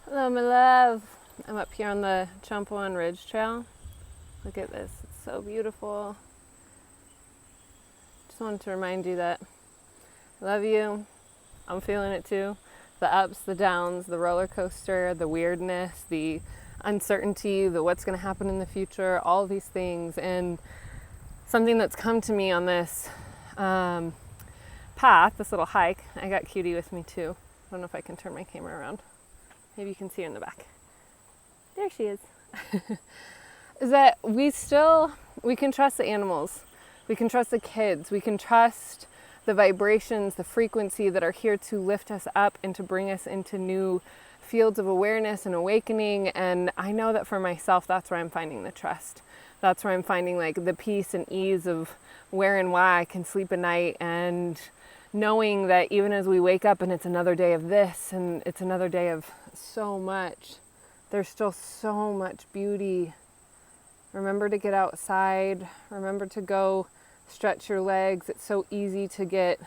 Hello, my love. I'm up here on the Chumpoan Ridge Trail. Look at this. It's so beautiful. Just wanted to remind you that I love you. I'm feeling it too. The ups, the downs, the roller coaster, the weirdness, the uncertainty, the what's going to happen in the future, all of these things. And something that's come to me on this path, this little hike, I got Cutie with me too. I don't know if I can turn my camera around. Maybe you can see her in the back. There she is. Is that we can trust the animals. We can trust the kids. We can trust the vibrations, the frequency that are here to lift us up and to bring us into new fields of awareness and awakening. And I know that for myself, that's where I'm finding the trust. That's where I'm finding like the peace and ease of where and why I can sleep at night, and knowing that even as we wake up and it's another day of this and it's another day of so much, there's still so much beauty. Remember to get outside. Remember to go stretch your legs. It's so easy to get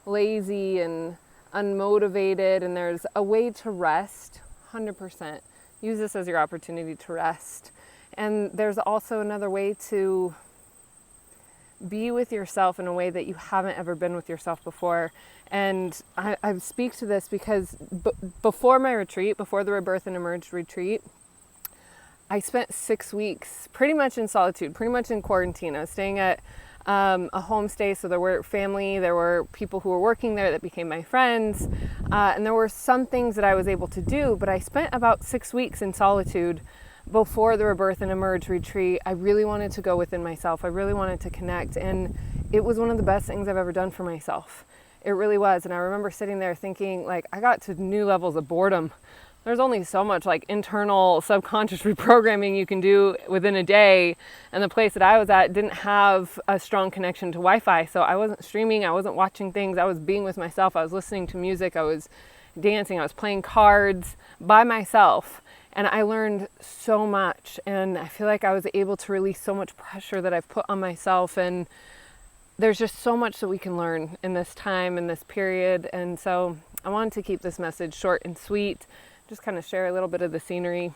lazy and unmotivated, and there's a way to rest, 100%. Use this as your opportunity to rest. And there's also another way to be with yourself in a way that you haven't ever been with yourself before. And I speak to this because before my retreat, before the Rebirth and Emerge retreat, I spent 6 weeks pretty much in solitude, pretty much in quarantine. I was staying at a homestay, so there were family, there were people who were working there that became my friends, and there were some things that I was able to do, but I spent about 6 weeks in solitude before the Rebirth and Emerge retreat. I really wanted to go within myself. I really wanted to connect, and it was one of the best things I've ever done for myself. It really was. And I remember sitting there thinking, like, I got to new levels of boredom. There's only so much like internal subconscious reprogramming you can do within a day. And the place that I was at didn't have a strong connection to Wi-Fi. So I wasn't streaming, I wasn't watching things, I was being with myself, I was listening to music, I was dancing, I was playing cards by myself. And I learned so much, and I feel like I was able to release so much pressure that I've put on myself. And there's just so much that we can learn in this time, in this period. And so I wanted to keep this message short and sweet, just kind of share a little bit of the scenery.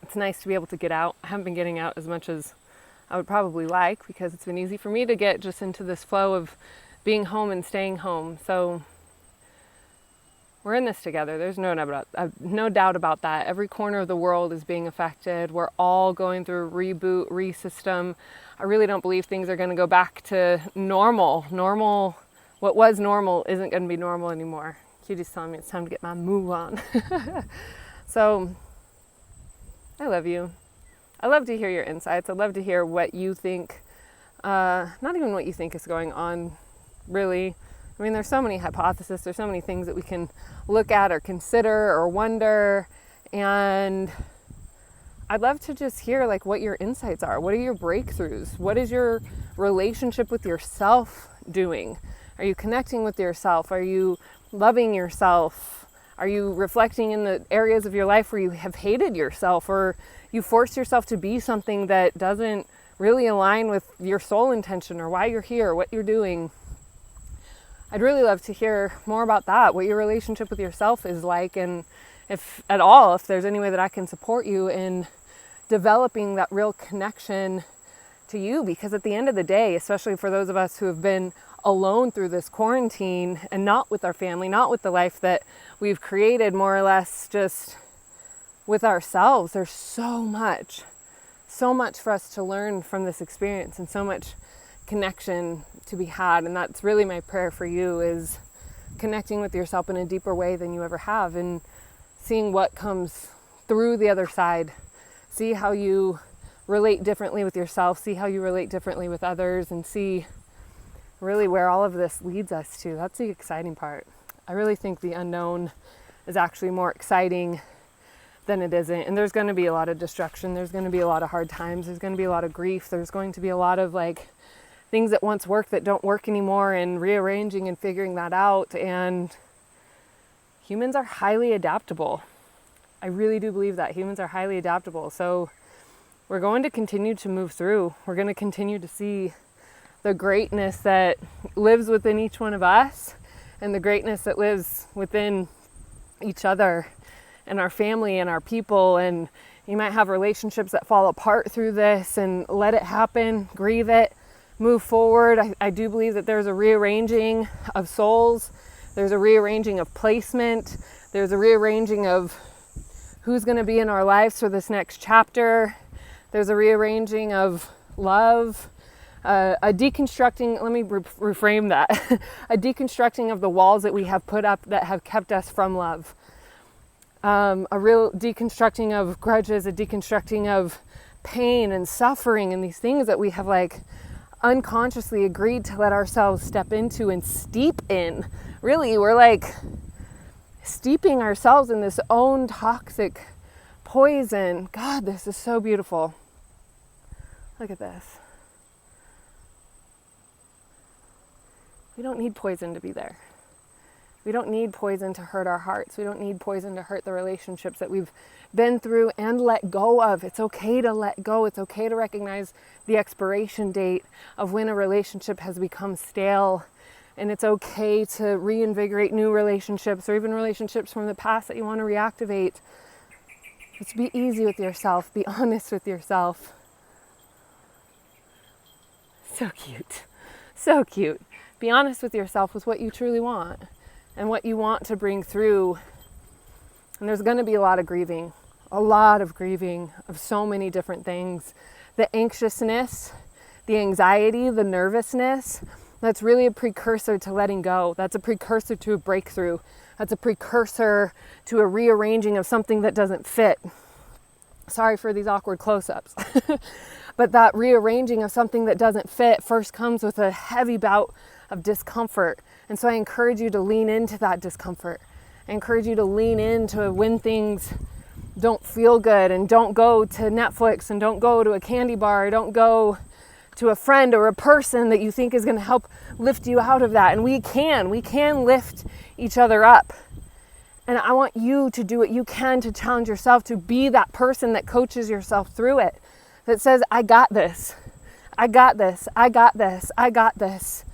It's nice to be able to get out. I haven't been getting out as much as I would probably like, because it's been easy for me to get just into this flow of being home and staying home. So we're in this together. There's no doubt about that. Every corner of the world is being affected. We're all going through a reboot, re-system. I really don't believe things are going to go back to normal. What was normal isn't going to be normal anymore. Cutie's telling me it's time to get my move on. So, I love you. I love to hear your insights. I love to hear what you think, not even what you think is going on, really. I mean, there's so many hypotheses, there's so many things that we can look at or consider or wonder, and I'd love to just hear like what your insights are. What are your breakthroughs? What is your relationship with yourself doing? Are you connecting with yourself? Are you loving yourself? Are you reflecting in the areas of your life where you have hated yourself, or you force yourself to be something that doesn't really align with your soul intention or why you're here, what you're doing? I'd really love to hear more about that, what your relationship with yourself is like, and if at all, if there's any way that I can support you in developing that real connection to you. Because at the end of the day, especially for those of us who have been alone through this quarantine and not with our family, not with the life that we've created more or less just with ourselves, there's so much for us to learn from this experience, and so much connection to be had. And that's really my prayer for you, is connecting with yourself in a deeper way than you ever have, and seeing what comes through the other side. See how you relate differently with yourself, see how you relate differently with others, and see really where all of this leads us to. That's the exciting part. I really think the unknown is actually more exciting than it isn't. And there's going to be a lot of destruction, there's going to be a lot of hard times, there's going to be a lot of grief, there's going to be a lot of like things that once worked that don't work anymore, and rearranging and figuring that out. And humans are highly adaptable. I really do believe that humans are highly adaptable. So we're going to continue to move through. We're going to continue to see the greatness that lives within each one of us, and the greatness that lives within each other. and our family and our people, and you might have relationships that fall apart through this, and let it happen, grieve it, move forward. I do believe that there's a rearranging of souls. There's a rearranging of placement. There's a rearranging of who's going to be in our lives for this next chapter. There's a rearranging of love, a deconstructing, let me reframe that, a deconstructing of the walls that we have put up that have kept us from love. A real deconstructing of grudges, a deconstructing of pain and suffering and these things that we have like unconsciously agreed to let ourselves step into and steep in. Really, we're like steeping ourselves in this own toxic poison. God, this is so beautiful. Look at this. We don't need poison to be there. We don't need poison to hurt our hearts. We don't need poison to hurt the relationships that we've been through and let go of. It's okay to let go. It's okay to recognize the expiration date of when a relationship has become stale. And it's okay to reinvigorate new relationships or even relationships from the past that you want to reactivate. Just be easy with yourself. Be honest with yourself. So cute. So cute. Be honest with yourself with what you truly want and what you want to bring through. And there's going to be a lot of grieving of so many different things. The anxiousness, the anxiety, the nervousness, that's really a precursor to letting go. That's a precursor to a breakthrough. That's a precursor to a rearranging of something that doesn't fit. Sorry for these awkward close-ups. But that rearranging of something that doesn't fit first comes with a heavy bout of discomfort. And so I encourage you to lean into that discomfort. I encourage you to lean into when things don't feel good, and don't go to Netflix, and don't go to a candy bar, don't go to a friend or a person that you think is going to help lift you out of that. And we can lift each other up. And I want you to do what you can to challenge yourself to be that person that coaches yourself through it, that says, I got this, I got this, I got this, I got this.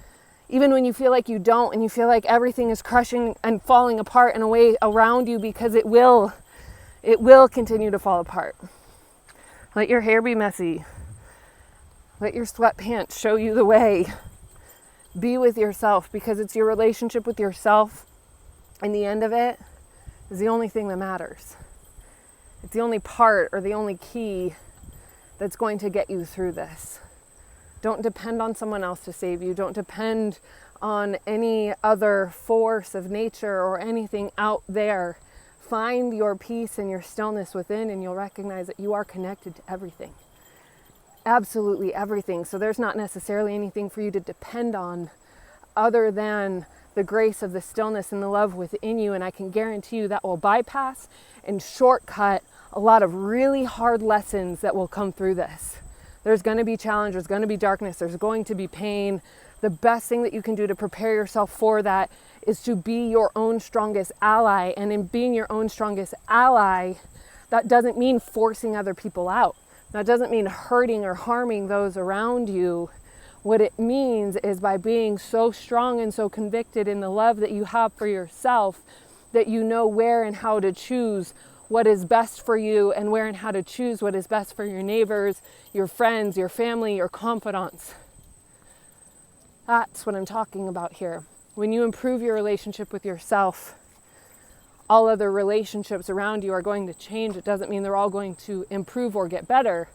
Even when you feel like you don't, and you feel like everything is crushing and falling apart in a way around you, because it will continue to fall apart. Let your hair be messy. Let your sweatpants show you the way. Be with yourself, because it's your relationship with yourself, and the end of it is the only thing that matters. It's the only part or the only key that's going to get you through this. Don't depend on someone else to save you. Don't depend on any other force of nature or anything out there. Find your peace and your stillness within, and you'll recognize that you are connected to everything. Absolutely everything. So there's not necessarily anything for you to depend on other than the grace of the stillness and the love within you. And I can guarantee you that will bypass and shortcut a lot of really hard lessons that will come through this. There's going to be challenge, there's going to be darkness, there's going to be pain. The best thing that you can do to prepare yourself for that is to be your own strongest ally. And in being your own strongest ally, that doesn't mean forcing other people out. That doesn't mean hurting or harming those around you. What it means is by being so strong and so convicted in the love that you have for yourself, that you know where and how to choose what is best for you, and where and how to choose what is best for your neighbors, your friends, your family, your confidants. That's what I'm talking about here. When you improve your relationship with yourself, all other relationships around you are going to change. It doesn't mean they're all going to improve or get better,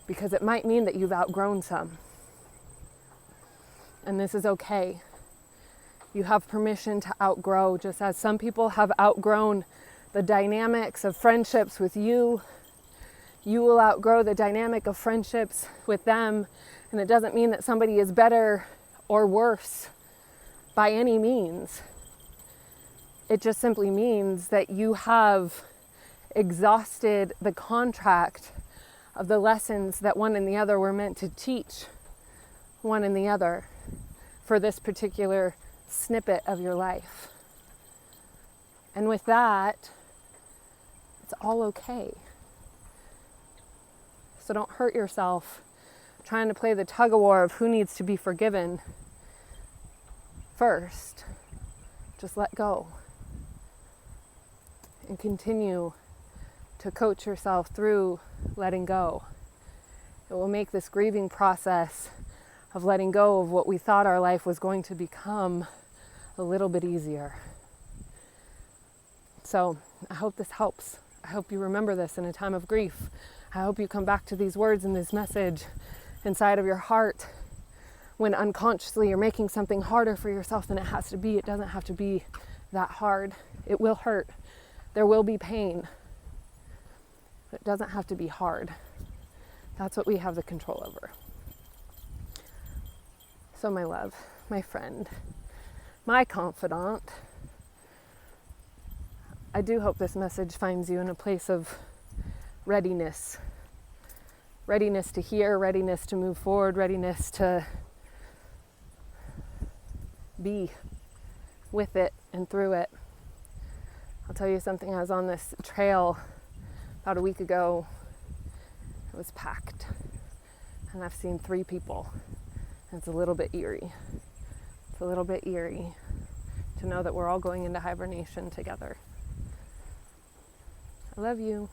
because it might mean that you've outgrown some. And this is okay. You have permission to outgrow, just as some people have outgrown the dynamics of friendships with you. You will outgrow the dynamic of friendships with them. And it doesn't mean that somebody is better or worse by any means. It just simply means that you have exhausted the contract of the lessons that one and the other were meant to teach one and the other for this particular snippet of your life. And with that, it's all okay. So don't hurt yourself trying to play the tug of war of who needs to be forgiven. First, just let go and continue to coach yourself through letting go. It will make this grieving process of letting go of what we thought our life was going to become a little bit easier. So I hope this helps. I hope you remember this in a time of grief. I hope you come back to these words and this message inside of your heart when unconsciously you're making something harder for yourself than it has to be. It doesn't have to be that hard. It will hurt. There will be pain. But it doesn't have to be hard. That's what we have the control over. So my love, my friend, my confidant, I do hope this message finds you in a place of readiness. Readiness to hear, readiness to move forward, readiness to be with it and through it. I'll tell you something, I was on this trail about a week ago. It was packed. And I've seen 3 people. And it's a little bit eerie. It's a little bit eerie to know that we're all going into hibernation together. I love you.